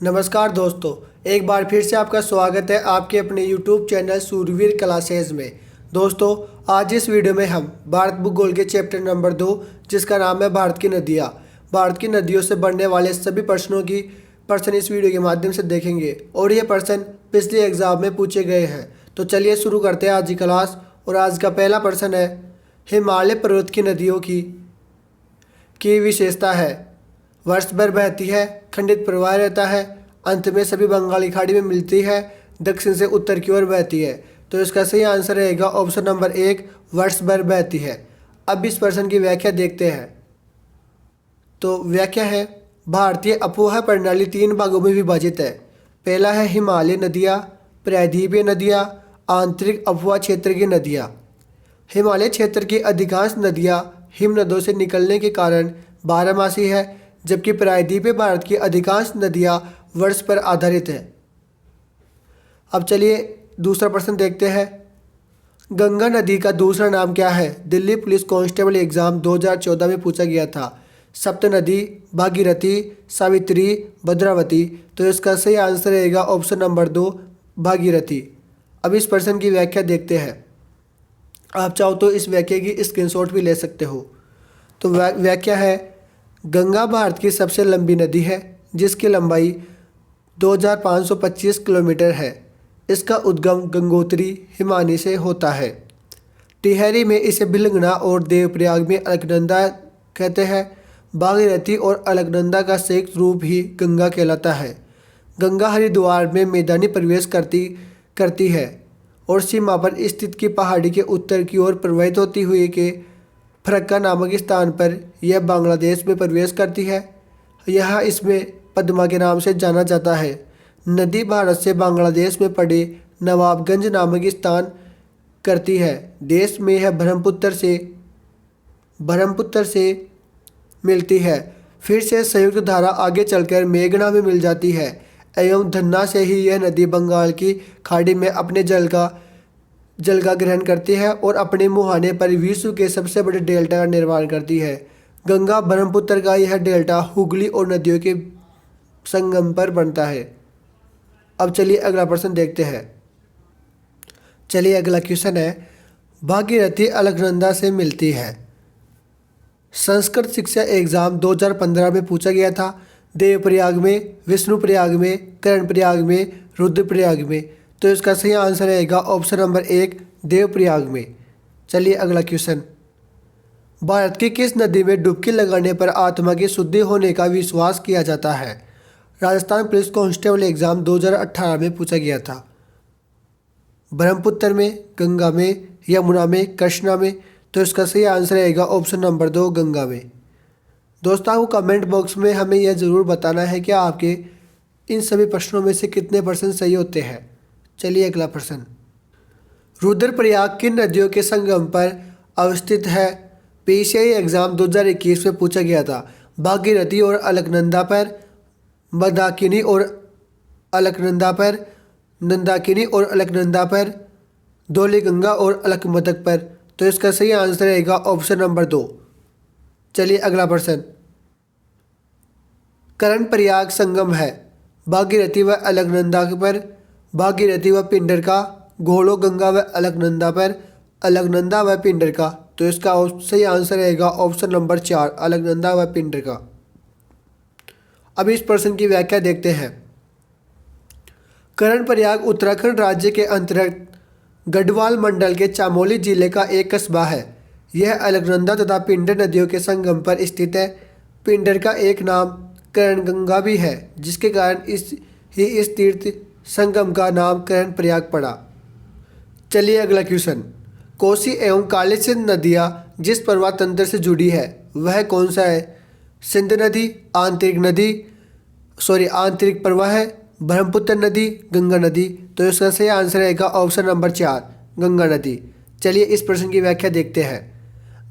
नमस्कार दोस्तों, एक बार फिर से आपका स्वागत है आपके अपने YouTube चैनल सूरवीर क्लासेज में। दोस्तों, आज इस वीडियो में हम भारत भूगोल के चैप्टर नंबर 2 जिसका नाम है भारत की नदियाँ, भारत की नदियों से बनने वाले सभी प्रश्न इस वीडियो के माध्यम से देखेंगे और ये प्रश्न पिछले एग्जाम में पूछे गए हैं। तो चलिए शुरू करते हैं आज की क्लास। और आज का पहला प्रश्न है, हिमालय पर्वत की नदियों की विशेषता है। वर्ष भर बहती है, खंडित प्रवाह रहता है, अंत में सभी बंगाली खाड़ी में मिलती है, दक्षिण से उत्तर की ओर बहती है। तो इसका सही आंसर रहेगा ऑप्शन नंबर 1, वर्ष भर बहती है। अब इस प्रश्न की व्याख्या देखते हैं। तो व्याख्या है, भारतीय अफवाह प्रणाली 3 भागों में विभाजित है। पहला है हिमालय नदियाँ, प्रायद्वीपीय नदियाँ, आंतरिक अफवाह क्षेत्र की नदियाँ। हिमालय क्षेत्र की अधिकांश नदियाँ हिमनदों से निकलने के कारण बारहमासी है, जबकि प्रायद्वीपीय भारत की अधिकांश नदियाँ वर्ष पर आधारित है। अब चलिए दूसरा प्रश्न देखते हैं। गंगा नदी का दूसरा नाम क्या है? दिल्ली पुलिस कांस्टेबल एग्जाम 2014 में पूछा गया था। सप्तनदी, भागीरथी, सावित्री, भद्रावती। तो इसका सही आंसर रहेगा ऑप्शन नंबर 2, भागीरथी। अब इस प्रश्न की व्याख्या देखते हैं। आप चाहो तो इस व्याख्या की स्क्रीनशॉट भी ले सकते हो। तो व्याख्या है, गंगा भारत की सबसे लंबी नदी है जिसकी लंबाई 2525 किलोमीटर है। इसका उद्गम गंगोत्री हिमानी से होता है। टिहरी में इसे भिलंगना और देवप्रयाग में अलकनंदा कहते हैं। भागीरथी और अलकनंदा का संयुक्त रूप ही गंगा कहलाता है। गंगा हरिद्वार में मैदानी प्रवेश करती है और सीमा पर स्थित की पहाड़ी के उत्तर की ओर प्रवाहित होती हुई के फरक्का नामक स्थान पर यह बांग्लादेश में प्रवेश करती है। यहाँ इसमें पद्मा के नाम से जाना जाता है। नदी भारत से बांग्लादेश में पड़े नवाबगंज नामक स्थान करती है। देश में यह ब्रह्मपुत्र से मिलती है। फिर से संयुक्त धारा आगे चलकर मेघना में मिल जाती है एवं धन्ना से ही यह नदी बंगाल की खाड़ी में अपने जल का ग्रहण करती है और अपने मुहाने पर विश्व के सबसे बड़े डेल्टा का निर्माण करती है। गंगा ब्रह्मपुत्र का यह डेल्टा हुगली और नदियों के संगम पर बनता है। अब चलिए अगला प्रश्न देखते हैं। चलिए अगला क्वेश्चन है, भागीरथी अलकनंदा से मिलती है। संस्कृत शिक्षा एग्जाम 2015 में पूछा गया था। देवप्रयाग में, विष्णुप्रयाग में, कर्णप्रयाग में, रुद्रप्रयाग में। तो इसका सही आंसर रहेगा ऑप्शन नंबर 1, देवप्रयाग में। चलिए अगला क्वेश्चन, भारत की किस नदी में डुबकी लगाने पर आत्मा की शुद्धि होने का विश्वास किया जाता है? राजस्थान पुलिस कांस्टेबल एग्जाम 2018 में पूछा गया था। ब्रह्मपुत्र में, गंगा में, यमुना में, कृष्णा में। तो इसका सही आंसर रहेगा ऑप्शन नंबर 2, गंगा में। दोस्तों को कमेंट बॉक्स में हमें यह ज़रूर बताना है कि आपके इन सभी प्रश्नों में से कितने % सही होते हैं। चलिए अगला प्रश्न, रुद्रप्रयाग किन नदियों के संगम पर अवस्थित है? PCI एग्जाम 2021 में पूछा गया था। भागीरथी और अलकनंदा पर, मंदाकिनी और अलकनंदा पर, धौलीगंगा और अलकनंदा पर। तो इसका सही आंसर रहेगा ऑप्शन नंबर 2। चलिए अगला प्रश्न, कर्णप्रयाग संगम है भागीरथी व अलकनंदा पर, भागीरथी व पिंडर का, घोड़ों गंगा व अलकनंदा पर, अलकनंदा व पिंडर का। तो इसका सही आंसर रहेगा ऑप्शन नंबर 4, अलकनंदा व पिंडर का। अब इस प्रश्न की व्याख्या देखते हैं। कर्णप्रयाग उत्तराखंड राज्य के अंतर्गत गढ़वाल मंडल के चमोली जिले का एक कस्बा है। यह अलकनंदा तथा पिंडर नदियों के संगम पर स्थित है। पिंडर का एक नाम कर्णगंगा भी है, जिसके कारण इस तीर्थ संगम का नाम कर्णप्रयाग पड़ा। चलिए अगला क्वेश्चन, कोसी एवं काली सिंध नदियाँ जिस प्रवाह तंत्र से जुड़ी है वह कौन सा है? सिंध नदी, आंतरिक प्रवाह है, ब्रह्मपुत्र नदी, गंगा नदी। तो इसका सही आंसर रहेगा ऑप्शन नंबर 4, गंगा नदी। चलिए इस प्रश्न की व्याख्या देखते हैं।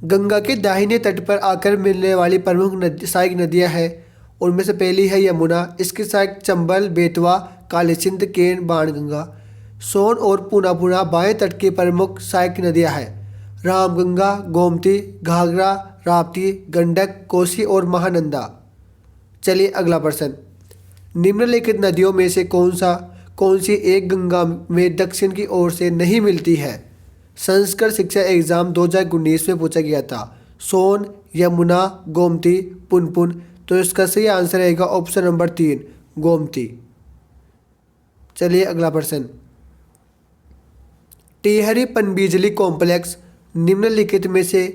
गंगा के दाहिने तट पर आकर मिलने वाली प्रमुख सहायक नदियाँ हैं। उनमें से पहली है यमुना, इसकी सहायक चंबल, बेतवा, काली सिंध, केन, बाणगंगा। सोन और पूना बाएं तट की प्रमुख सहायक नदियाँ हैं। रामगंगा, गोमती, घाघरा, राप्ती, गंडक, कोसी और महानंदा। चलिए अगला प्रश्न, निम्नलिखित नदियों में से कौन सी एक गंगा में दक्षिण की ओर से नहीं मिलती है? संस्कृत शिक्षा एग्जाम 2019 में पूछा गया था। सोन, यमुना, गोमती, पुनपुन। तो इसका सही आंसर रहेगा ऑप्शन नंबर 3, गोमती। चलिए अगला प्रश्न। टिहरी पनबिजली कॉम्प्लेक्स निम्नलिखित में से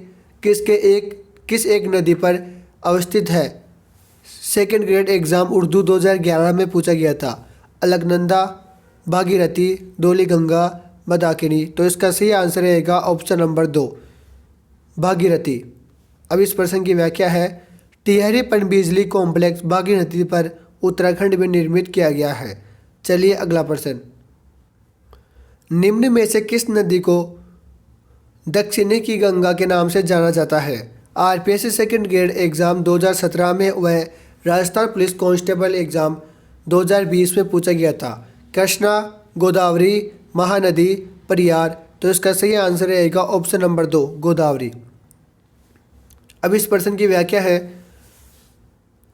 किस एक नदी पर अवस्थित है? सेकंड ग्रेड एग्जाम उर्दू 2011 में पूछा गया था। अलकनंदा, भागीरथी, धौलीगंगा, मंदाकिनी। तो इसका सही आंसर रहेगा ऑप्शन नंबर 2, भागीरथी। अब इस प्रश्न की व्याख्या है, टिहरी पनबिजली कॉम्प्लेक्स भागीरथी पर उत्तराखंड में निर्मित किया गया है। चलिए अगला प्रश्न। निम्न में से किस नदी को दक्षिणी की गंगा के नाम से जाना जाता है? आरपीएससी सेकंड ग्रेड एग्जाम 2017 में व राजस्थान पुलिस कांस्टेबल एग्जाम 2020 में पूछा गया था। कृष्णा, गोदावरी, महानदी, परियार। तो इसका सही आंसर रहेगा ऑप्शन नंबर 2, गोदावरी। अब इस प्रश्न की व्याख्या है,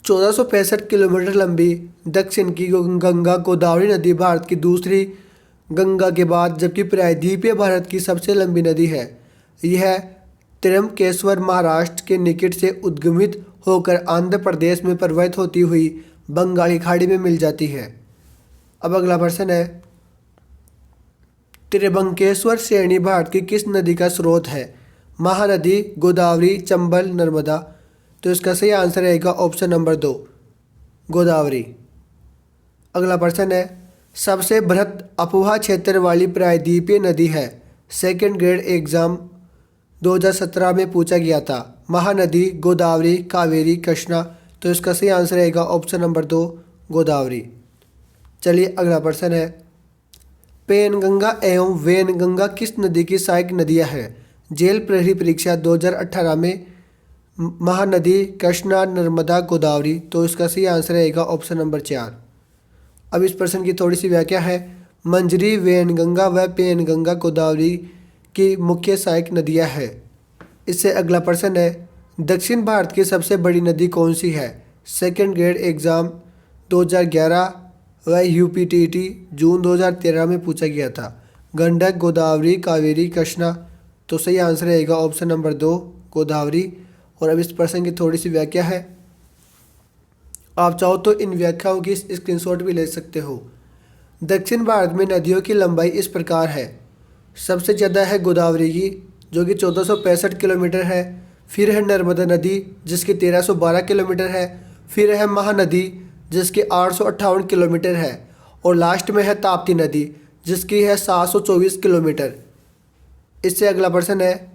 1465 किलोमीटर लंबी दक्षिण की गंगा गोदावरी नदी भारत की दूसरी गंगा के बाद जबकि प्रायद्वीपीय भारत की सबसे लंबी नदी है। यह त्र्यंबकेश्वर महाराष्ट्र के निकट से उद्गमित होकर आंध्र प्रदेश में प्रवाहित होती हुई बंगाली खाड़ी में मिल जाती है। अब अगला प्रश्न है, त्र्यंबकेश्वर श्रेणी भारत की किस नदी का स्रोत है? महानदी, गोदावरी, चंबल, नर्मदा। तो इसका सही आंसर रहेगा ऑप्शन नंबर 2, गोदावरी। अगला प्रश्न है, सबसे बृहत अफवाह क्षेत्र वाली प्रायद्वीपीय नदी है? सेकंड ग्रेड एग्जाम 2017 में पूछा गया था। महानदी, गोदावरी, कावेरी, कृष्णा। तो इसका सही आंसर रहेगा ऑप्शन नंबर 2, गोदावरी। चलिए अगला प्रश्न है, पेनगंगा एवं वैनगंगा किस नदी की सहायक नदियां हैं? जेल प्रहरी परीक्षा 2018 में महानदी, कृष्णा, नर्मदा, गोदावरी। तो इसका सही आंसर रहेगा ऑप्शन नंबर 4। अब इस प्रश्न की थोड़ी सी व्याख्या है, मंजरी, वैनगंगा व पेनगंगा गोदावरी की मुख्य सहायक नदियां हैं। इससे अगला प्रश्न है, दक्षिण भारत की सबसे बड़ी नदी कौन सी है? सेकंड ग्रेड एग्जाम 2011 व यूपीटीटी जून 2013 में पूछा गया था। गंडक, गोदावरी, कावेरी, कृष्णा। तो सही आंसर रहेगा ऑप्शन नंबर 2, गोदावरी। और अब इस प्रश्न की थोड़ी सी व्याख्या है, आप चाहो तो इन व्याख्याओं की स्क्रीनशॉट भी ले सकते हो। दक्षिण भारत में नदियों की लंबाई इस प्रकार है, सबसे ज़्यादा है गोदावरी की जो कि 1465 किलोमीटर है, फिर है नर्मदा नदी जिसकी 1312 किलोमीटर है, फिर है महानदी जिसकी 858 किलोमीटर है और लास्ट में है ताप्ती नदी जिसकी है 724 किलोमीटर। इससे अगला प्रश्न है,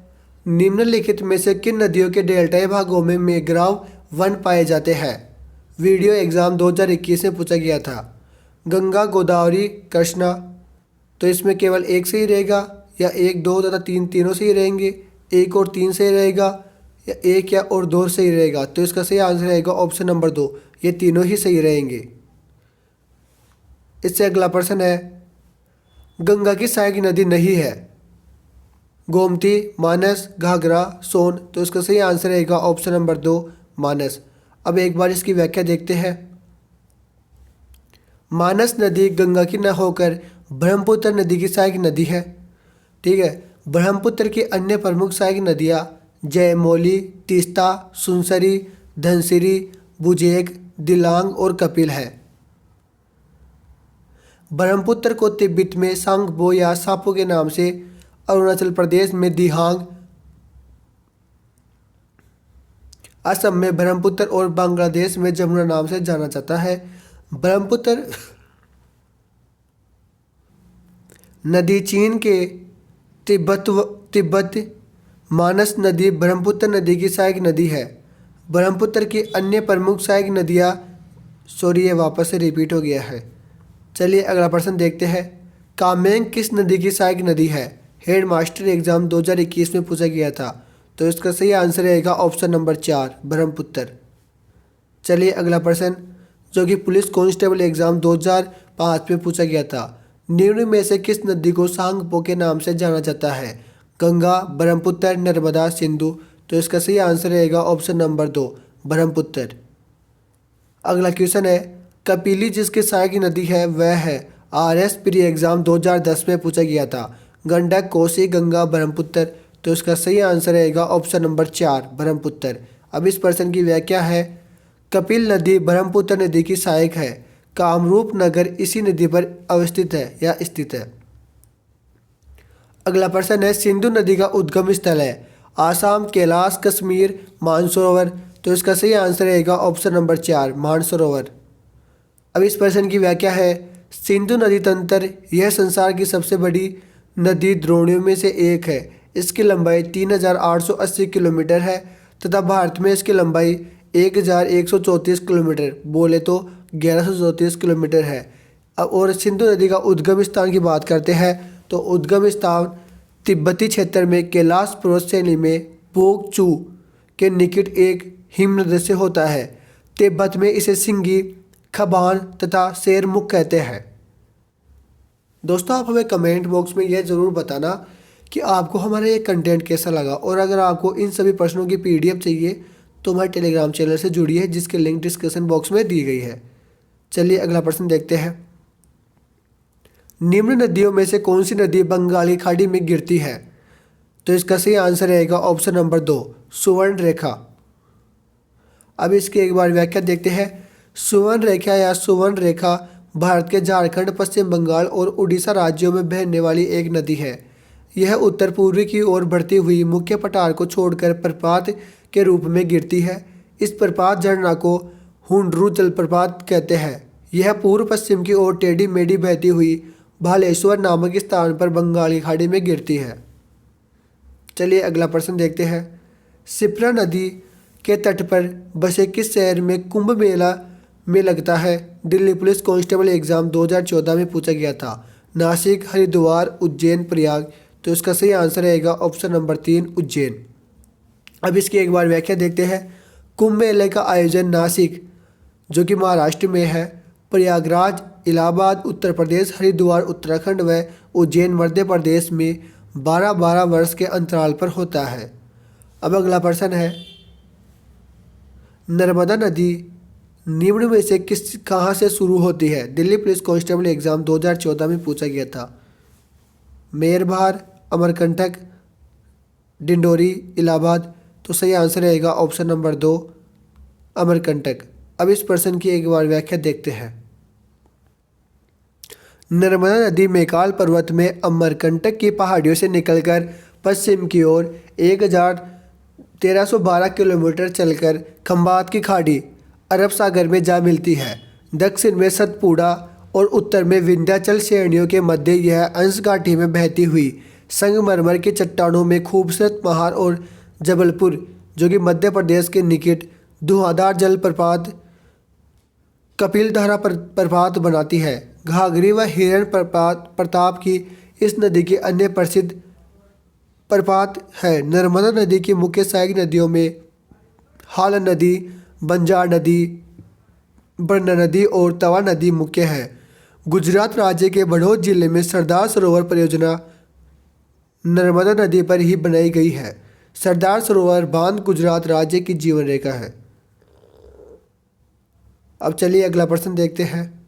निम्नलिखित में से किन नदियों के डेल्टाई भागों में मैंग्रोव वन पाए जाते हैं? वीडियो एग्ज़ाम 2021 में पूछा गया था। गंगा, गोदावरी, कृष्णा। तो इसमें केवल एक सही रहेगा या 1, 2 तथा 3 तीनों सही रहेंगे, 1 और 3 सही रहेगा या 1 या और 2 सही रहेगा। तो इसका सही आंसर रहेगा ऑप्शन नंबर 2, ये तीनों ही सही रहेंगे। इससे अगला प्रश्न है, गंगा की सहायक नदी नहीं है? गोमती, मानस, घाघरा, सोन। तो इसका सही आंसर रहेगा ऑप्शन नंबर 2, मानस। अब एक बार इसकी व्याख्या देखते हैं। मानस नदी गंगा की न होकर ब्रह्मपुत्र नदी की सहायक नदी है। ठीक है, ब्रह्मपुत्र की अन्य प्रमुख सहायक नदियाँ जयमौली, तीस्ता, सुनसरी, धनसिरी, बुजेक, दिलांग और कपिल है। ब्रह्मपुत्र को तिब्बत में सांगपो या सापो के नाम से, अरुणाचल प्रदेश में दिहांग, असम में ब्रह्मपुत्र और बांग्लादेश में जमुना नाम से जाना जाता है। ब्रह्मपुत्र नदी चीन के तिब्बत मानस नदी ब्रह्मपुत्र नदी की सहायक नदी है। ब्रह्मपुत्र की अन्य प्रमुख सहायक नदियाँ, सॉरी ये वापस से रिपीट हो गया है। चलिए अगला प्रश्न देखते हैं, कामेंग किस नदी की सहायक नदी है? हेड मास्टर एग्जाम 2021 में पूछा गया था। तो इसका सही आंसर रहेगा ऑप्शन नंबर 4, ब्रह्मपुत्र। चलिए अगला प्रश्न जो कि पुलिस कांस्टेबल एग्जाम 2005 में पूछा गया था। निम्न में से किस नदी को सांगपो के नाम से जाना जाता है? गंगा, ब्रह्मपुत्र, नर्मदा, सिंधु। तो इसका सही आंसर रहेगा ऑप्शन नंबर 2, ब्रह्मपुत्र। अगला क्वेश्चन है, कपिली जिसके सहायक नदी है वह है RS प्री एग्जाम 2010 में पूछा गया था। गंडक, कोसी, गंगा, ब्रह्मपुत्र। तो इसका सही आंसर रहेगा ऑप्शन नंबर 4 ब्रह्मपुत्र। अब इस प्रश्न की व्याख्या है, कपिल नदी ब्रह्मपुत्र नदी की सहायक है। कामरूप नगर इसी नदी पर अवस्थित है या स्थित है। अगला प्रश्न है, सिंधु नदी का उद्गम स्थल है आसाम, कैलाश, कश्मीर, मानसरोवर। तो इसका सही आंसर रहेगा ऑप्शन नंबर 4 मानसरोवर। अब इस प्रश्न की व्याख्या है, सिंधु नदी तंत्र यह संसार की सबसे बड़ी नदी द्रोणियों में से एक है। इसकी लंबाई 3880 किलोमीटर है तथा भारत में इसकी लंबाई 1134 किलोमीटर, बोले तो 1134 किलोमीटर है। अब और सिंधु नदी का उद्गम स्थान की बात करते हैं तो उद्गम स्थान तिब्बती क्षेत्र में कैलाश पर्वत श्रेणी में बोगचू के निकट एक हिमनद से होता है। तिब्बत में इसे सिंगी, खबान तथा शेरमुख कहते हैं। दोस्तों, आप हमें कमेंट बॉक्स में यह ज़रूर बताना कि आपको हमारा ये कंटेंट कैसा लगा, और अगर आपको इन सभी प्रश्नों की PDF चाहिए तो हमारे टेलीग्राम चैनल से जुड़िए जिसकी लिंक डिस्क्रिप्शन बॉक्स में दी गई है। चलिए अगला प्रश्न देखते हैं। निम्न नदियों में से कौन सी नदी बंगाली खाड़ी में गिरती है? तो इसका सही आंसर रहेगा ऑप्शन नंबर 2 सुवर्ण रेखा। अब इसकी एक बार व्याख्या देखते हैं। सुवर्ण रेखा या सुवर्ण रेखा भारत के झारखंड, पश्चिम बंगाल और उड़ीसा राज्यों में बहने वाली एक नदी है। यह उत्तर पूर्वी की ओर बढ़ती हुई मुख्य पठार को छोड़कर प्रपात के रूप में गिरती है। इस प्रपात झरना को हुंडरू जलप्रपात कहते हैं। यह पूर्व पश्चिम की ओर टेढ़ी मेढ़ी बहती हुई भालेश्वर नामक स्थान पर बंगाली खाड़ी में गिरती है। चलिए अगला प्रश्न देखते हैं। शिप्रा नदी के तट पर बसे किस शहर में कुंभ मेला में लगता है? दिल्ली पुलिस कांस्टेबल एग्जाम 2014 में पूछा गया था। नासिक, हरिद्वार, उज्जैन, प्रयाग। तो इसका सही आंसर रहेगा ऑप्शन नंबर 3 उज्जैन। अब इसकी एक बार व्याख्या देखते हैं। कुंभ मेले का आयोजन नासिक जो कि महाराष्ट्र में है, प्रयागराज इलाहाबाद उत्तर प्रदेश, हरिद्वार उत्तराखंड व उज्जैन मध्य प्रदेश में 12-12 वर्ष के अंतराल पर होता है। अब अगला प्रश्न है, नर्मदा नदी निम्न में से कहाँ से शुरू होती है? दिल्ली पुलिस कांस्टेबल एग्जाम 2014 में पूछा गया था। मेरभार, अमरकंटक, डिंडोरी, इलाहाबाद। तो सही आंसर रहेगा ऑप्शन नंबर 2 अमरकंटक। अब इस प्रश्न की एक बार व्याख्या देखते हैं। नर्मदा नदी मैकाल पर्वत में अमरकंटक की पहाड़ियों से निकलकर पश्चिम की ओर 1312 किलोमीटर चलकर खंबात की खाड़ी अरब सागर में जा मिलती है। दक्षिण में सतपुड़ा और उत्तर में विंध्याचल श्रेणियों के मध्य यह अंश घाटी में बहती हुई संगमरमर की चट्टानों में खूबसूरत महार और जबलपुर जो कि मध्य प्रदेश के निकट धुआंधार जलप्रपात कपिलधारा प्रपात बनाती है। घाघरी व हिरण प्रताप की इस नदी की अन्य प्रसिद्ध प्रपात है। नर्मदा नदी की मुख्य सहायक नदियों में हालन नदी, बंजार नदी, बरना नदी और तवा नदी मुख्य है। गुजरात राज्य के बड़ौद जिले में सरदार सरोवर परियोजना नर्मदा नदी पर ही बनाई गई है। सरदार सरोवर बांध गुजरात राज्य की जीवन रेखा है। अब चलिए अगला प्रश्न देखते हैं।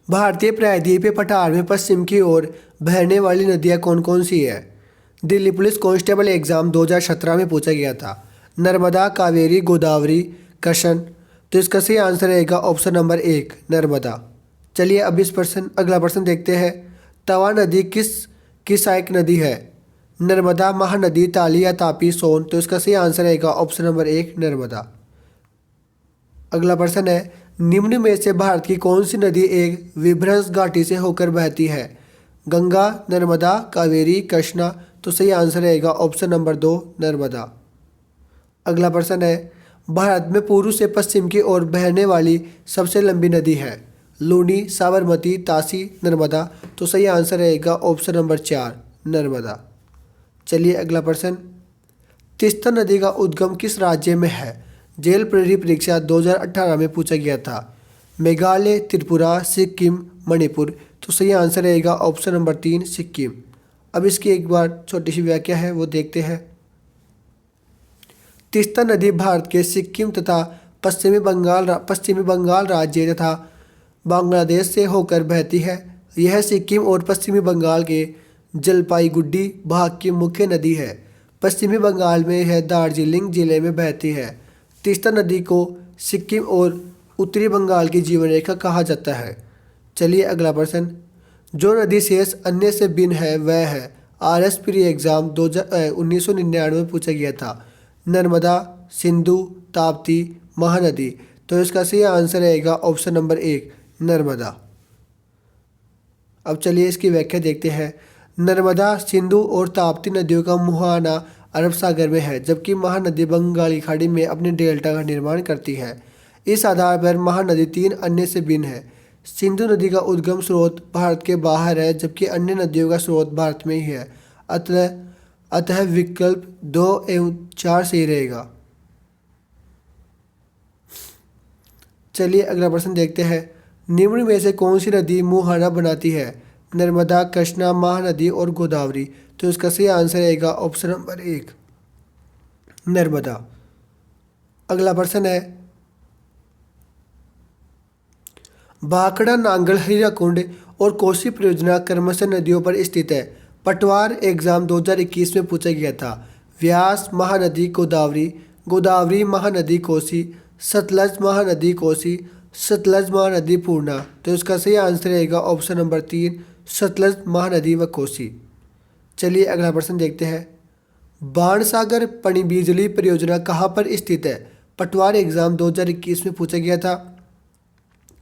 भारतीय प्रायद्वीपीय पठार में पश्चिम की ओर बहने वाली नदियाँ कौन कौन सी है? दिल्ली पुलिस कांस्टेबल एग्जाम 2017 में पूछा गया था। नर्मदा, कावेरी, गोदावरी, कृष्ण। तो इसका सही आंसर रहेगा ऑप्शन नंबर 1 नर्मदा। चलिए अब अगला प्रश्न देखते हैं। तवा नदी किस सहायक नदी है? नर्मदा, महानदी, ताली या तापी, सोन। तो इसका सही आंसर रहेगा ऑप्शन नंबर 1 नर्मदा। अगला प्रश्न है, निम्न में से भारत की कौन सी नदी एक विभ्रंश घाटी से होकर बहती है? गंगा, नर्मदा, कावेरी, कृष्णा। तो सही आंसर रहेगा ऑप्शन नंबर 2 नर्मदा। अगला प्रश्न है, भारत में पूर्व से पश्चिम की ओर बहने वाली सबसे लंबी नदी है? लूनी, साबरमती, तासी, नर्मदा। तो सही आंसर रहेगा ऑप्शन नंबर 4 नर्मदा। चलिए अगला प्रश्न, तीस्ता नदी का उद्गम किस राज्य में है? जेल प्रेरी परीक्षा 2018 में पूछा गया था। मेघालय, त्रिपुरा, सिक्किम, मणिपुर। तो सही आंसर रहेगा ऑप्शन नंबर 3 सिक्किम। अब इसकी एक बार छोटी सी व्याख्या है वो देखते हैं। तीस्ता नदी भारत के सिक्किम तथा पश्चिमी बंगाल राज्य तथा बांग्लादेश से होकर बहती है। यह सिक्किम और पश्चिमी बंगाल के जलपाईगुड़ी भाग की मुख्य नदी है। पश्चिमी बंगाल में यह दार्जिलिंग जिले में बहती है। तीस्ता नदी को सिक्किम और उत्तरी बंगाल की जीवन रेखा कहा जाता है। चलिए अगला प्रश्न, जो नदी शेष अन्य से भिन्न है वह है। RS प्री एग्जाम 1999 में पूछा गया था। नर्मदा, सिंधु, ताप्ती, महानदी। तो इसका सही आंसर रहेगा ऑप्शन नंबर 1 नर्मदा। अब चलिए इसकी व्याख्या देखते हैं। नर्मदा, सिंधु और ताप्ती नदियों का मुहाना अरब सागर में है, जबकि महानदी बंगाली खाड़ी में अपने डेल्टा का निर्माण करती है। इस आधार पर महानदी 3 अन्य से भिन्न है। सिंधु नदी का उद्गम स्रोत भारत के बाहर है, जबकि अन्य नदियों का स्रोत भारत में ही है। अतः विकल्प 2 एवं 4 सही रहेगा। चलिए अगला प्रश्न देखते हैं। निम्न में से कौन सी नदी मुहाना बनाती है? नर्मदा, कृष्णा, महानदी और गोदावरी। तो इसका सही आंसर रहेगा ऑप्शन नंबर 1 नर्मदा। अगला प्रश्न है, भाखड़ा, नांगल, हीराकुंड और कोसी परियोजना क्रमशः नदियों पर स्थित है। पटवार एग्जाम 2021 में पूछा गया था। व्यास, महानदी गोदावरी, गोदावरी महानदी कोसी, सतलज महानदी कोसी, सतलज महानदी पूर्णा। तो इसका सही आंसर रहेगा ऑप्शन नंबर 3 सतलज महानदी व कोसी। चलिए अगला प्रश्न देखते हैं। बाणसागर पनबिजली परियोजना कहाँ पर स्थित है? पटवार एग्जाम 2021 में पूछा गया था।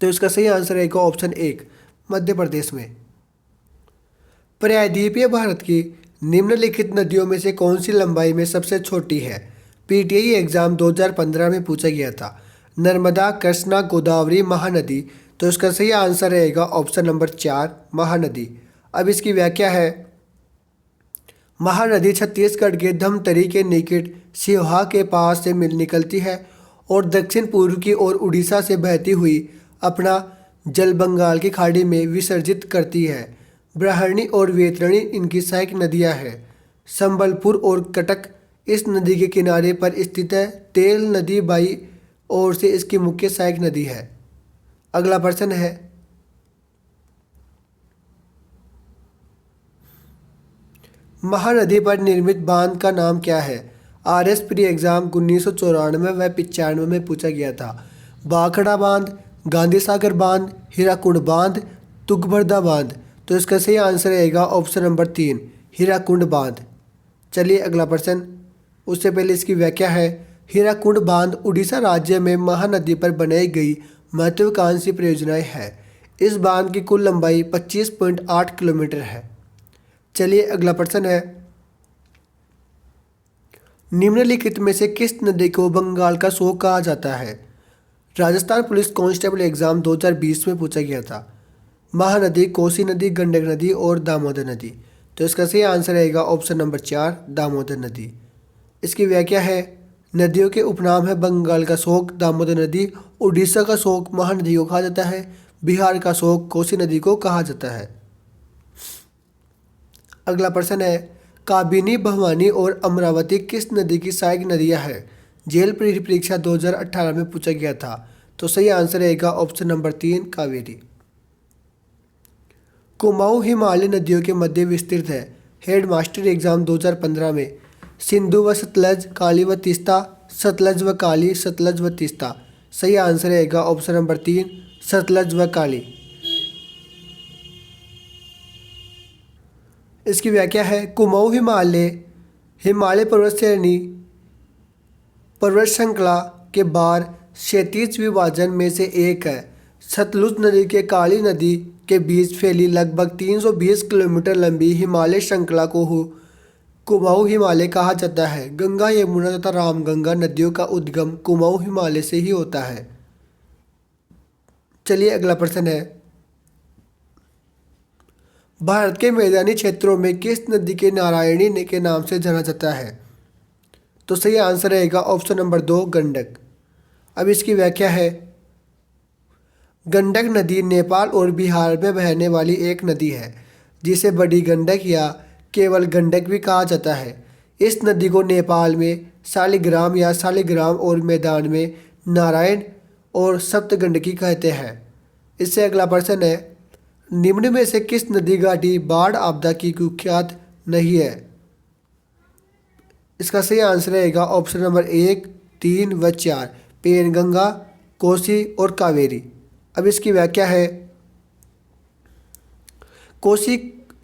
तो इसका सही आंसर रहेगा ऑप्शन 1 मध्य प्रदेश में। प्रायद्वीपीय भारत की निम्नलिखित नदियों में से कौन सी लंबाई में सबसे छोटी है? PTI एग्जाम 2015 में पूछा गया था। नर्मदा, कृष्णा, गोदावरी, महानदी। तो इसका सही आंसर रहेगा ऑप्शन नंबर 4 महानदी। अब इसकी व्याख्या है, महानदी छत्तीसगढ़ के धमतरी के निकट सिहोर के पास से निकलती है और दक्षिण पूर्व की ओर उड़ीसा से बहती हुई अपना जल बंगाल की खाड़ी में विसर्जित करती है। ब्राह्मणी और वैतरणी इनकी सहायक नदियां हैं। संबलपुर और कटक इस नदी के किनारे पर स्थित है। तेल नदी बाई ओर से इसकी मुख्य सहायक नदी है। अगला प्रश्न है, महानदी पर निर्मित बांध का नाम क्या है? RS प्री एग्जाम 1994 व 95 में पूछा गया था। भाखड़ा बांध, गांधी सागर बांध, हीराकुंड बांध, तुंगभद्रा बांध। तो इसका सही आंसर रहेगा ऑप्शन नंबर 3 हीराकुंड बांध। चलिए अगला प्रश्न, उससे पहले इसकी व्याख्या है। हीराकुंड बांध उड़ीसा राज्य में महानदी पर बनाई गई महत्वाकांक्षी परियोजना है। इस बांध की कुल लंबाई 25.8 किलोमीटर है। चलिए अगला प्रश्न है, निम्नलिखित में से किस नदी को बंगाल का शोक कहा जाता है? राजस्थान पुलिस कांस्टेबल एग्जाम 2020 में पूछा गया था। महानदी, कोसी नदी, गंडक नदी और दामोदर नदी। तो इसका सही आंसर रहेगा ऑप्शन नंबर 4 दामोदर नदी। इसकी व्याख्या है, नदियों के उपनाम है बंगाल का शोक दामोदर नदी, उड़ीसा का शोक महानदी को कहा जाता है, बिहार का शोक कोसी नदी को कहा जाता है। अगला प्रश्न है, काबिनी, भवानी और अमरावती किस नदी की सहायक नदियां हैं? जेल परीक्षा 2018 में पूछा गया था। तो सही आंसर रहेगा ऑप्शन नंबर 3 कावेरी। कुमाऊं हिमालय नदियों के मध्य विस्तृत है। हेडमास्टर एग्जाम 2015 में सिंधु व सतलज, काली व तीस्ता, सतलज व काली, सतलज व तीस्ता। सही आंसर रहेगा ऑप्शन नंबर 3 सतलज व काली। इसकी व्याख्या है, कुमाऊं हिमालय पर्वत श्रेणी पर्वत श्रृंखला के बार क्षैतिज विभाजन में से एक है। सतलुज नदी के काली नदी के बीच फैली लगभग 320 किलोमीटर लंबी हिमालय श्रृंखला को कुमाऊं हिमालय कहा जाता है। गंगा, यमुना तथा रामगंगा नदियों का उद्गम कुमाऊं हिमालय से ही होता है। चलिए अगला प्रश्न है, भारत के मैदानी क्षेत्रों में किस नदी के नारायणी के नाम से जाना जाता है? तो सही आंसर रहेगा ऑप्शन नंबर 2 गंडक। अब इसकी व्याख्या है, गंडक नदी नेपाल और बिहार में बहने वाली एक नदी है, जिसे बड़ी गंडक या केवल गंडक भी कहा जाता है। इस नदी को नेपाल में शालिग्राम या शालिग्राम और मैदान में नारायण और सप्तगंडकी कहते हैं। इससे अगला प्रश्न है, निम्न में से किस नदी घाटी बाढ़ आपदा की कुख्यात नहीं है? इसका सही आंसर रहेगा ऑप्शन नंबर 1, 3 व 4, पेनगंगा, कोसी और कावेरी। अब इसकी व्याख्या है, कोसी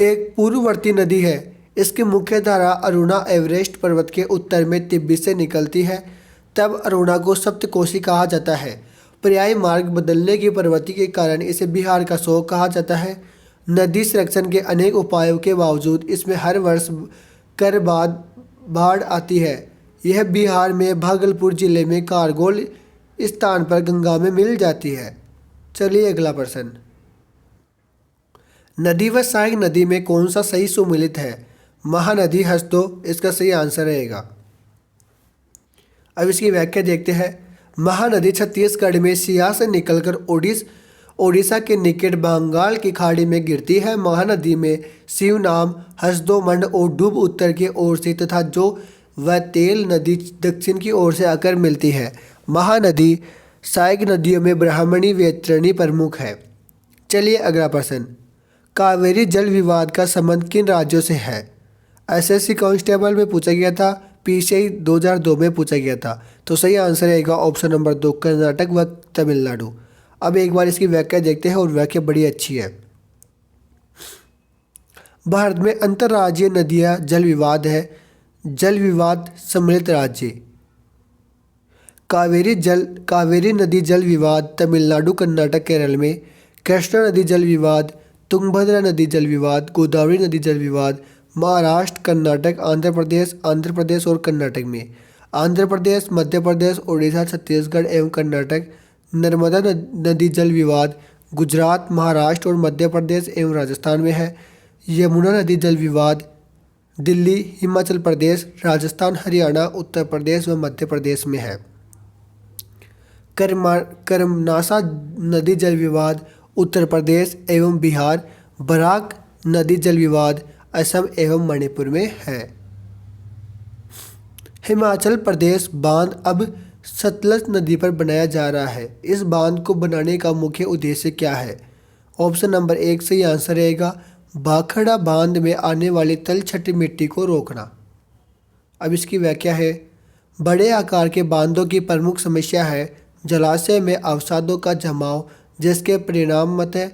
एक पूर्ववर्ती नदी है। इसकी मुख्य धारा अरुणा एवरेस्ट पर्वत के उत्तर में तिब्बत से निकलती है, तब अरुणा को सप्तकोशी कहा जाता है। पर्यायी मार्ग बदलने की प्रवृत्ति के कारण इसे बिहार का शोक कहा जाता है। नदी संरक्षण के अनेक उपायों के बावजूद इसमें हर वर्ष कर बाद बाढ़ आती है। यह बिहार में भागलपुर जिले में कारगोल स्थान पर गंगा में मिल जाती है। चलिए अगला प्रश्न, नदी व सहायक नदी में कौन सा सही सुमेलित है? महानदी हसदो इसका सही आंसर रहेगा। अब इसकी व्याख्या देखते हैं। महानदी छत्तीसगढ़ में सियार से निकलकर ओडिशा के निकट बंगाल की खाड़ी में गिरती है। महानदी में शिवनाम, हसदोमंड और डूब उत्तर की ओर से तथा जो व तेल नदी दक्षिण की ओर से आकर मिलती है। महानदी सहायक नदियों में ब्राह्मणी वैतरणी प्रमुख है। चलिए अगला प्रश्न, कावेरी जल विवाद का संबंध किन राज्यों से है? एसएससी कांस्टेबल में पूछा गया था, पीसीआई 2002 में पूछा गया था। तो सही आंसर रहेगा ऑप्शन नंबर 2, कर्नाटक व तमिलनाडु। अब एक बार इसकी व्याख्या देखते हैं और व्याख्या बड़ी अच्छी है। भारत में अंतर्राज्यीय नदियाँ जल विवाद है। जल विवाद सम्मिलित राज्य कावेरी नदी जल विवाद तमिलनाडु, कर्नाटक, केरल में। कृष्णा नदी जल विवाद, तुंगभद्रा नदी जल विवाद, गोदावरी नदी जल विवाद महाराष्ट्र, कर्नाटक, आंध्र प्रदेश और कर्नाटक में। आंध्र प्रदेश, मध्य प्रदेश, उड़ीसा, छत्तीसगढ़ एवं कर्नाटक। नर्मदा नदी जल विवाद गुजरात, महाराष्ट्र और मध्य प्रदेश एवं राजस्थान में है। यमुना नदी जल विवाद दिल्ली, हिमाचल प्रदेश, राजस्थान, हरियाणा, उत्तर प्रदेश व मध्य प्रदेश में है। करमनासा नदी जल विवाद उत्तर प्रदेश एवं बिहार। बराक नदी जल विवाद असम एवं मणिपुर में है। हिमाचल प्रदेश बांध अब सतलज नदी पर बनाया जा रहा है। इस बांध को बनाने का मुख्य उद्देश्य क्या है? ऑप्शन नंबर 1 सही आंसर रहेगा, भाखड़ा बांध में आने वाली तलछटी मिट्टी को रोकना। अब इसकी व्याख्या है, बड़े आकार के बांधों की प्रमुख समस्या है जलाशय में अवसादों का जमाव, जिसके परिणामतः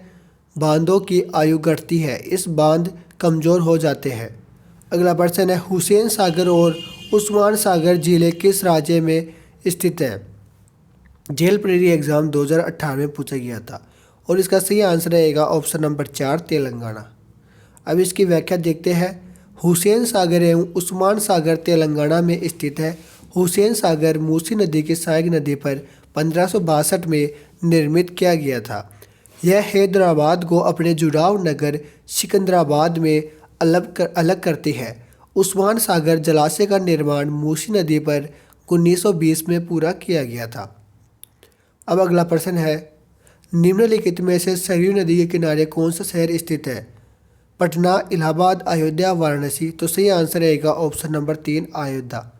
बांधों की आयु घटती है। इस बांध कमज़ोर हो जाते हैं। अगला प्रश्न है, हुसैन सागर और उस्मान सागर जिले किस राज्य में स्थित है? जेल प्रेरी एग्ज़ाम 2018 में पूछा गया था और इसका सही आंसर रहेगा ऑप्शन नंबर 4, तेलंगाना। अब इसकी व्याख्या देखते हैं। हुसैन सागर एवं उस्मान सागर तेलंगाना में स्थित है। हुसैन सागर मूसी नदी की सहायक नदी पर 1562 में निर्मित किया गया था। यह हैदराबाद को अपने जुड़ाव नगर सिकंदराबाद में अलग करती है। उस्मान सागर जलाशय का निर्माण मूसी नदी पर 1920 में पूरा किया गया था। अब अगला प्रश्न है, निम्नलिखित में से सरयू नदी के किनारे कौन सा शहर स्थित है? पटना, इलाहाबाद, अयोध्या, वाराणसी। तो सही आंसर रहेगा ऑप्शन नंबर 3, अयोध्या।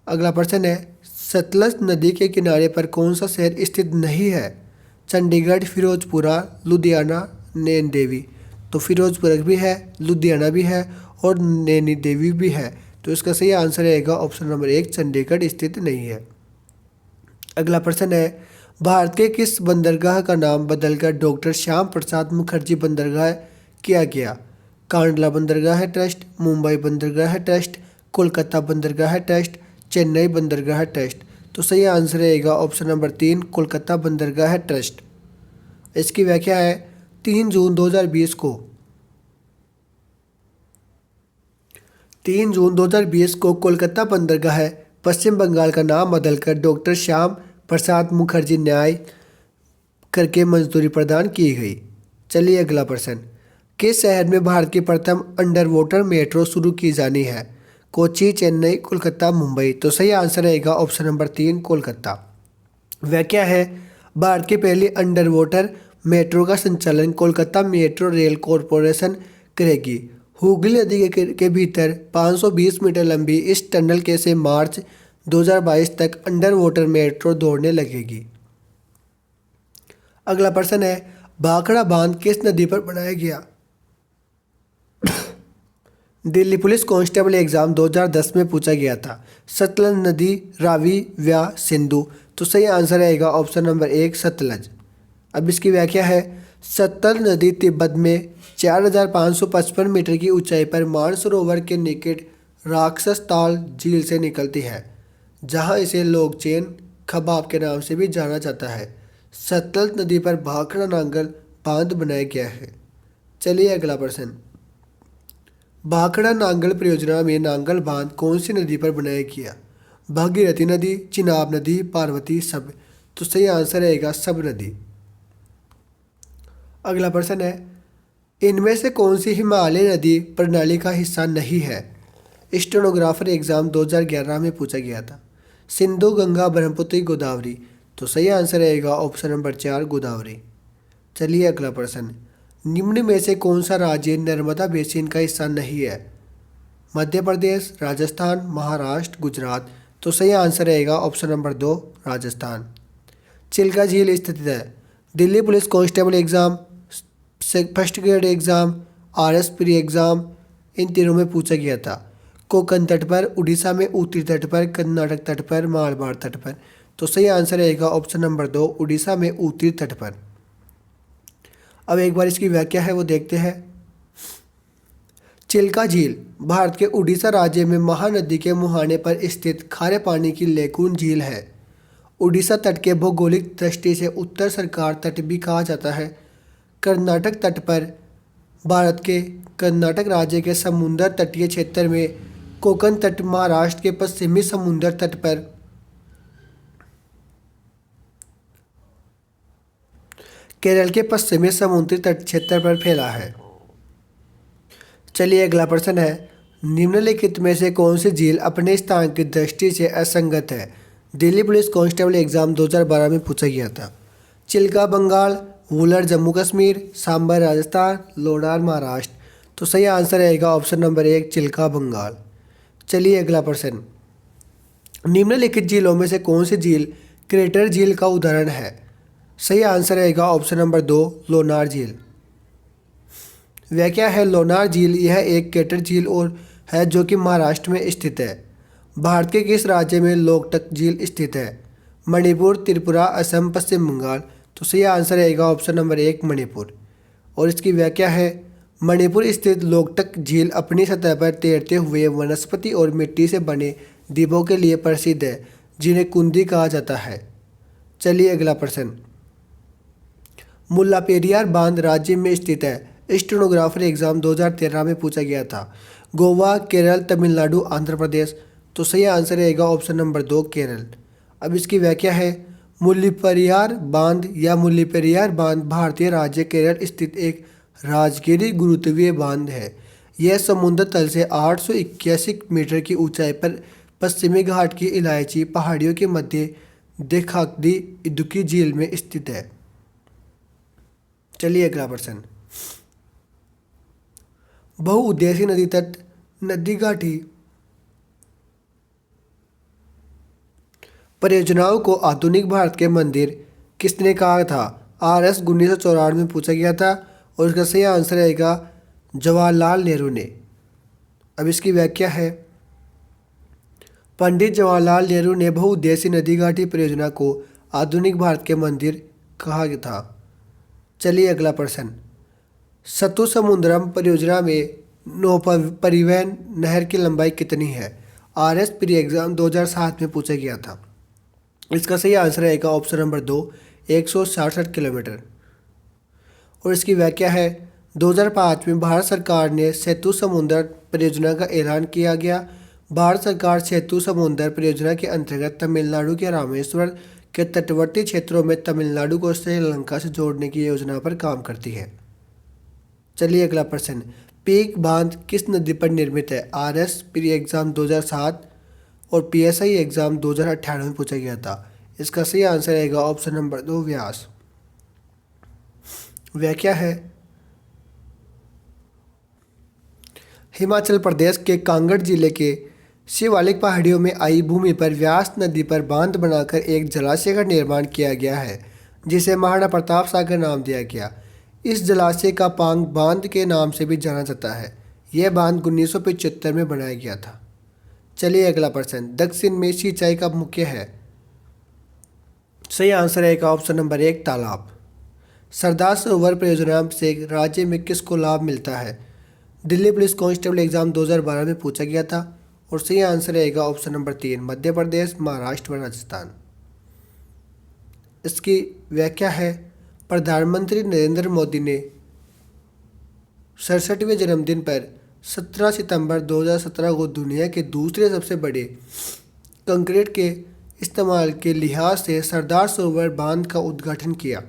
अगला प्रश्न है, सतलज नदी के किनारे पर कौन सा शहर स्थित नहीं है? चंडीगढ़, फिरोजपुरा, लुधियाना, नैन देवी। तो फिरोजपुरा भी है, लुधियाना भी है और नैनी देवी भी है। तो इसका सही आंसर रहेगा ऑप्शन नंबर 1, चंडीगढ़ स्थित नहीं है। अगला प्रश्न है, भारत के किस बंदरगाह का नाम बदलकर डॉक्टर श्याम प्रसाद मुखर्जी बंदरगाह किया गया? कांडला बंदरगाह ट्रस्ट, मुंबई बंदरगाह ट्रस्ट, कोलकाता बंदरगाह ट्रस्ट, चेन्नई बंदरगाह ट्रस्ट। तो सही आंसर रहेगा ऑप्शन नंबर 3, कोलकाता बंदरगाह ट्रस्ट। इसकी व्याख्या है, 3 जून 2020 को कोलकाता बंदरगाह पश्चिम बंगाल का नाम बदलकर डॉक्टर श्याम प्रसाद मुखर्जी न्याय करके मंजूरी प्रदान की गई। चलिए अगला प्रश्न, किस शहर में भारत की प्रथम अंडर वाटर मेट्रो शुरू की जानी है? कोच्चि, चेन्नई, कोलकाता, मुंबई। तो सही आंसर रहेगा ऑप्शन नंबर 3, कोलकाता। व्याख्या है, भारत की पहली अंडर वाटर मेट्रो का संचालन कोलकाता मेट्रो रेल कॉरपोरेशन करेगी। हुगली नदी के भीतर 520 मीटर लंबी इस टनल के से मार्च 2022 तक अंडर वाटर मेट्रो दौड़ने लगेगी। अगला प्रश्न है, भाखड़ा बांध किस नदी पर बनाया गया? दिल्ली पुलिस कांस्टेबल एग्जाम 2010 में पूछा गया था। सतलज नदी, रावी या सिंधु? तो सही आंसर आएगा ऑप्शन नंबर 1 सतलज। अब इसकी व्याख्या है, सतलज नदी तिब्बत में 4555 मीटर की ऊंचाई पर मानसरोवर के निकट राक्षस ताल झील से निकलती है, जहां इसे लोकचेन खबाब के नाम से भी जाना जाता है। सतलज नदी पर भाखड़ा नांगल बांध बनाया गया है। चलिए अगला प्रश्न, भाखड़ा नांगल परियोजना में नांगल बांध कौन सी नदी पर बनाया गया? भागीरथी नदी, चिनाब नदी, पार्वती, सब? तो सही आंसर रहेगा सब नदी। अगला प्रश्न है, इनमें से कौन सी हिमालय नदी प्रणाली का हिस्सा नहीं है? स्टेनोग्राफर एग्जाम 2011 में पूछा गया था। सिंधु, गंगा, ब्रह्मपुत्र, गोदावरी? तो सही आंसर रहेगा ऑप्शन नंबर 4 गोदावरी। चलिए अगला प्रश्न, निम्न में से कौन सा राज्य नर्मदा बेसिन का हिस्सा नहीं है? मध्य प्रदेश, राजस्थान, महाराष्ट्र, गुजरात? तो सही आंसर रहेगा ऑप्शन नंबर 2 राजस्थान। चिल्का झील स्थित है? Delhi police constable exam, first grade exam, RS pre exam, इन तीनों में पूछा गया था। कोंकण तट पर, उड़ीसा में उत्तरी तट पर, कर्नाटक तट पर, मालबार तट पर? तो सही आंसर रहेगा ऑप्शन नंबर 2 उड़ीसा में उत्तरी तट पर। अब एक बार इसकी व्याख्या है वो देखते हैं। चिल्का झील भारत के उड़ीसा राज्य में महानदी के मुहाने पर स्थित खारे पानी की लेकून झील है। उड़ीसा तट के भौगोलिक दृष्टि से उत्तर सरकार तट भी कहा जाता है। कर्नाटक तट पर भारत के कर्नाटक राज्य के समुद्र तटीय क्षेत्र में, कोंकण तट महाराष्ट्र के पश्चिमी समुद्र तट पर, केरल के पश्चिमी समुद्री तट क्षेत्र पर फैला है। चलिए अगला प्रश्न है, निम्नलिखित में से कौन सी झील अपने स्थान की दृष्टि से असंगत है? दिल्ली पुलिस कांस्टेबल एग्जाम 2012 में पूछा गया था। चिल्का बंगाल, वुलर जम्मू कश्मीर, सांबर राजस्थान, लोनार महाराष्ट्र? तो सही आंसर रहेगा ऑप्शन नंबर 1 चिल्का बंगाल। चलिए अगला प्रश्न, निम्नलिखित झीलों में से कौन सी झील क्रेटर झील का उदाहरण है? सही आंसर रहेगा ऑप्शन नंबर 2 लोनार झील। व्याख्या है, लोनार झील यह एक क्रेटर झील और है जो कि महाराष्ट्र में स्थित है। भारत के किस राज्य में लोकटक झील स्थित है? मणिपुर, त्रिपुरा, असम, पश्चिम बंगाल? तो सही आंसर रहेगा ऑप्शन नंबर 1 मणिपुर। और इसकी व्याख्या है, मणिपुर स्थित लोकटक झील अपनी सतह पर तैरते हुए वनस्पति और मिट्टी से बने द्वीपों के लिए प्रसिद्ध है, जिन्हें कुंदी कहा जाता है। चलिए अगला प्रश्न, मुल्ला पेरियार बांध राज्य में स्थित है? स्टेनोग्राफर एग्जाम 2013 में पूछा गया था। गोवा, केरल, तमिलनाडु, आंध्र प्रदेश? तो सही आंसर रहेगा ऑप्शन नंबर 2 केरल। अब इसकी व्याख्या है, मुल्लीपेरियार बांध या मुल्लीपेरियार बांध भारतीय राज्य केरल स्थित एक राजगिरी गुरुत्वीय बांध है। यह समुद्र तल से 881 मीटर की ऊंचाई पर पश्चिमी घाट की इलायची पहाड़ियों के मध्य देखाकदी इदुक्की झील में स्थित है। चलिए अगला प्रश्न, बहुउद्देशीय नदी तट नदी घाटी परियोजनाओं को आधुनिक भारत के मंदिर किसने कहा था? आरएस 1994 में पूछा गया था और इसका सही आंसर रहेगा जवाहरलाल नेहरू ने। अब इसकी व्याख्या है, पंडित जवाहरलाल नेहरू ने बहुउद्देशीय नदी घाटी परियोजना को आधुनिक भारत के मंदिर कहा था। चलिए अगला प्रश्न, सतुसमुद्रम परियोजना में नौ परिवहन नहर की लंबाई कितनी है? आरएस प्री एग्जाम 2007 में पूछा गया था। इसका सही आंसर रहेगा ऑप्शन नंबर 2 167 किलोमीटर। और इसकी व्याख्या है, 2005 में भारत सरकार ने सेतु समुद्र परियोजना का ऐलान किया गया। भारत सरकार सेतु समुद्र परियोजना के अंतर्गत तमिलनाडु के रामेश्वर के तटवर्ती क्षेत्रों में तमिलनाडु को श्रीलंका से जोड़ने की योजना पर काम करती है। चलिए अगला प्रश्न, पीक बांध किस नदी पर निर्मित है? आरएस प्री एग्जाम 2007 और पीएसआई एग्जाम 2018 में पूछा गया था। इसका सही आंसर रहेगा ऑप्शन नंबर 2 व्यास। व्याख्या है, हिमाचल प्रदेश के कांगड़ जिले के शिवालिक पहाड़ियों में आई भूमि पर व्यास नदी पर बांध बनाकर एक जलाशय का निर्माण किया गया है, जिसे महाराणा प्रताप सागर नाम दिया गया। इस जलाशय का पांग बांध के नाम से भी जाना जाता है। यह बांध 1975 में बनाया गया था। चलिए अगला प्रश्न, दक्षिण में सिंचाई का मुख्य है। सही आंसर है ऑप्शन नंबर 1 तालाब। सरदार सरोवर परियोजना से राज्य में किसको लाभ मिलता है? दिल्ली पुलिस कांस्टेबल एग्जाम 2012 में पूछा गया था और सही आंसर रहेगा ऑप्शन नंबर 3 मध्य प्रदेश, महाराष्ट्र व राजस्थान। इसकी व्याख्या है, प्रधानमंत्री नरेंद्र मोदी ने 67वें जन्मदिन पर 17 सितंबर 2017 को दुनिया के दूसरे सबसे बड़े कंक्रीट के इस्तेमाल के लिहाज से सरदार सरोवर बांध का उद्घाटन किया।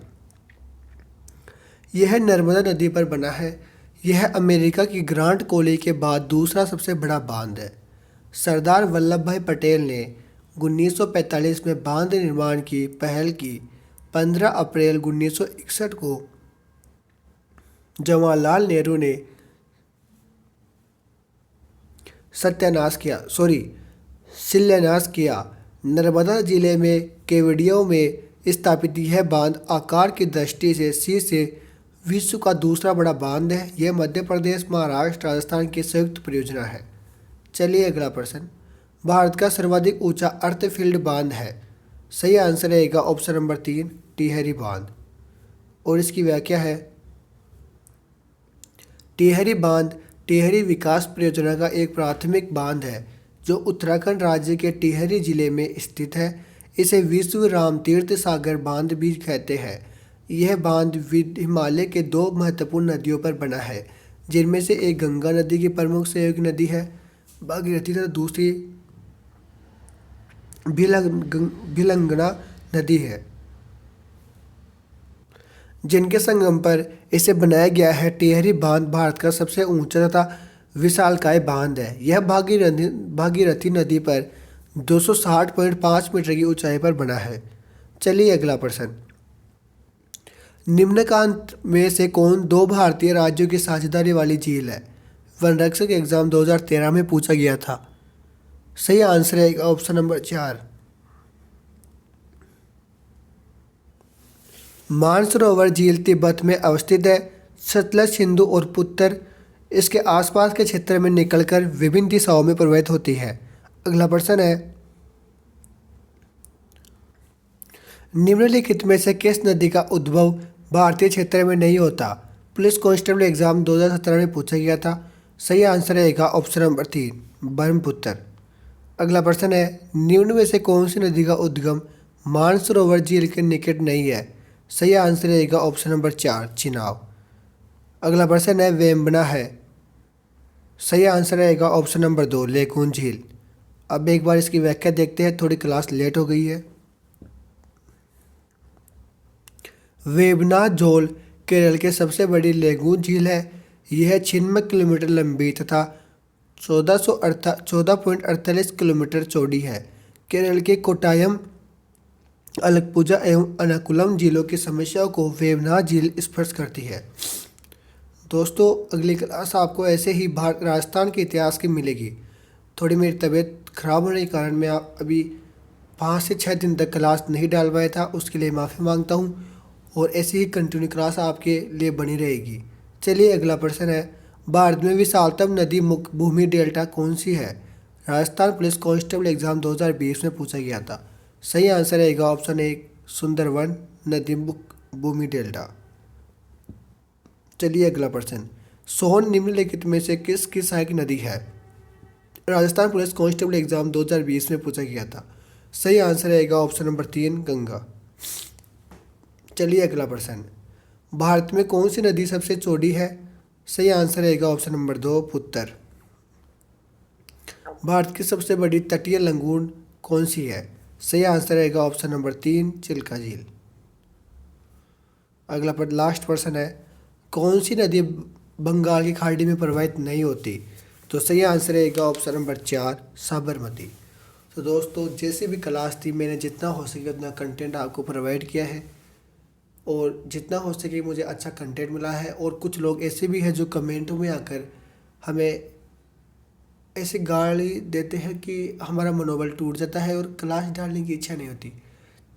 यह नर्मदा नदी पर बना है। यह अमेरिका की ग्रांट कोली के बाद दूसरा सबसे बड़ा बांध है। सरदार वल्लभ भाई पटेल ने 1945 में बांध निर्माण की पहल की। 15 अप्रैल 1961 को जवाहरलाल नेहरू ने शिलान्यास किया। नर्मदा जिले में केवड़िया में स्थापित यह बांध आकार की दृष्टि से विश्व का दूसरा बड़ा बांध है। यह मध्य प्रदेश, महाराष्ट्र, राजस्थान की संयुक्त परियोजना है। चलिए अगला प्रश्न, भारत का सर्वाधिक ऊंचा अर्थफील्ड बांध है। सही आंसर रहेगा ऑप्शन नंबर 3 टिहरी बांध। और इसकी व्याख्या है, टिहरी बांध टिहरी विकास परियोजना का एक प्राथमिक बांध है जो उत्तराखंड राज्य के टिहरी जिले में स्थित है। इसे विश्व राम तीर्थ सागर बांध भी कहते हैं। यह बांध हिमालय के 2 महत्वपूर्ण नदियों पर बना है, जिनमें से एक गंगा नदी की प्रमुख सहयोगी नदी है भागीरथी तथा दूसरी भिलंगना नदी है, जिनके संगम पर इसे बनाया गया है। टिहरी बांध भारत का सबसे ऊंचा तथा विशालकाय बांध है। यह भागीरथी नदी पर 260.5 मीटर की ऊंचाई पर बना है। चलिए अगला प्रश्न, निम्नलिखित में से कौन 2 भारतीय राज्यों की साझेदारी वाली झील है? वनरक्षक एग्जाम 2013 में पूछा गया था। सही आंसर है ऑप्शन नंबर 4 मानसरोवर झील तिब्बत में अवस्थित है। सतलज, सिंधु और पुत्र इसके आसपास के क्षेत्र में निकलकर विभिन्न दिशाओं में प्रवाहित होती है। अगला प्रश्न है, निम्नलिखित में से किस नदी का उद्भव भारतीय क्षेत्र में नहीं होता? पुलिस कांस्टेबल एग्जाम 2017 में पूछा गया था। सही आंसर रहेगा ऑप्शन नंबर 3 ब्रह्मपुत्र। अगला प्रश्न है, निम्न में से कौन सी नदी का उद्गम मानसरोवर झील के निकट नहीं है? सही आंसर रहेगा ऑप्शन नंबर 4 चिनाब। अगला प्रश्न है, वेम्बना है। सही आंसर रहेगा ऑप्शन नंबर 2 लेकून झील। अब एक बार इसकी व्याख्या देखते हैं, थोड़ी क्लास लेट हो गई है। वेबनाथ झील केरल के सबसे बड़ी लेगून झील है। यह 96 किलोमीटर लंबी तथा 14.48 किलोमीटर चौड़ी है। केरल के कोट्टायम, अलप्पुझा एवं अनाकुलम झीलों की समस्याओं को वेबनाथ झील स्पर्श करती है। दोस्तों अगली क्लास आपको ऐसे ही राजस्थान के इतिहास की मिलेगी। थोड़ी मेरी तबीयत खराब होने के कारण मैं अभी 5 से 6 दिन तक क्लास नहीं डाल पाया था, उसके लिए माफ़ी मांगता हूँ और ऐसी ही कंटिन्यू क्लास आपके लिए बनी रहेगी। चलिए अगला प्रश्न है, भारत में विशालतम नदी मुख्य भूमि डेल्टा कौन सी है? राजस्थान पुलिस कांस्टेबल एग्जाम 2020 में पूछा गया था। सही आंसर रहेगा ऑप्शन 1 सुंदरवन नदी मुख्य भूमि डेल्टा। चलिए अगला प्रश्न, सोन निम्नलिखित में से किसकी सहायक नदी है? राजस्थान पुलिस कांस्टेबल एग्जाम 2020 में पूछा गया था। सही आंसर रहेगा ऑप्शन नंबर 3 गंगा। चलिए अगला प्रश्न, भारत में कौन सी नदी सबसे चौड़ी है? सही आंसर रहेगा ऑप्शन नंबर 2 पुत्र। भारत की सबसे बड़ी तटीय लंगून कौन सी है? सही आंसर रहेगा ऑप्शन नंबर 3 चिल्का झील। अगला लास्ट प्रश्न है, कौन सी नदी बंगाल की खाड़ी में प्रवाहित नहीं होती? तो सही आंसर रहेगा ऑप्शन नंबर 4 साबरमती। तो दोस्तों जैसे भी क्लास थी मैंने जितना हो सके उतना कंटेंट आपको प्रोवाइड किया है और जितना हो सके मुझे अच्छा कंटेंट मिला है। और कुछ लोग ऐसे भी हैं जो कमेंटों में आकर हमें ऐसे गाली देते हैं कि हमारा मनोबल टूट जाता है और क्लास डालने की इच्छा नहीं होती।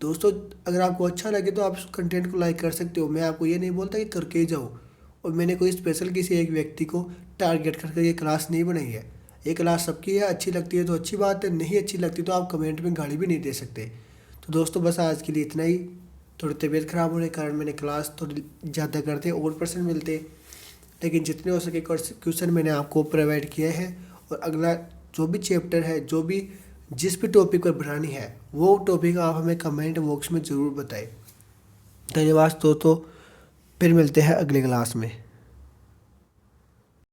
दोस्तों, अगर आपको अच्छा लगे तो आप उस कंटेंट को लाइक कर सकते हो। मैं आपको ये नहीं बोलता कि करके ही जाओ, और मैंने कोई स्पेशल किसी एक व्यक्ति को टारगेट करके ये क्लास नहीं बनाई है। ये क्लास सबकी है, अच्छी लगती है तो अच्छी बात है, नहीं अच्छी लगती तो आप कमेंट में गाली भी नहीं दे सकते। तो दोस्तों, बस आज के लिए इतना ही। थोड़ी तबीयत ख़राब होने के कारण मैंने क्लास थोड़ी ज़्यादा करते और % मिलते, लेकिन जितने हो सके क्वेश्चन मैंने आपको प्रोवाइड किए हैं। और अगला जो भी चैप्टर है, जो भी जिस भी टॉपिक पर बनानी है, वो टॉपिक आप हमें कमेंट बॉक्स में ज़रूर बताएं। धन्यवाद दोस्तों, फिर मिलते हैं अगले क्लास में।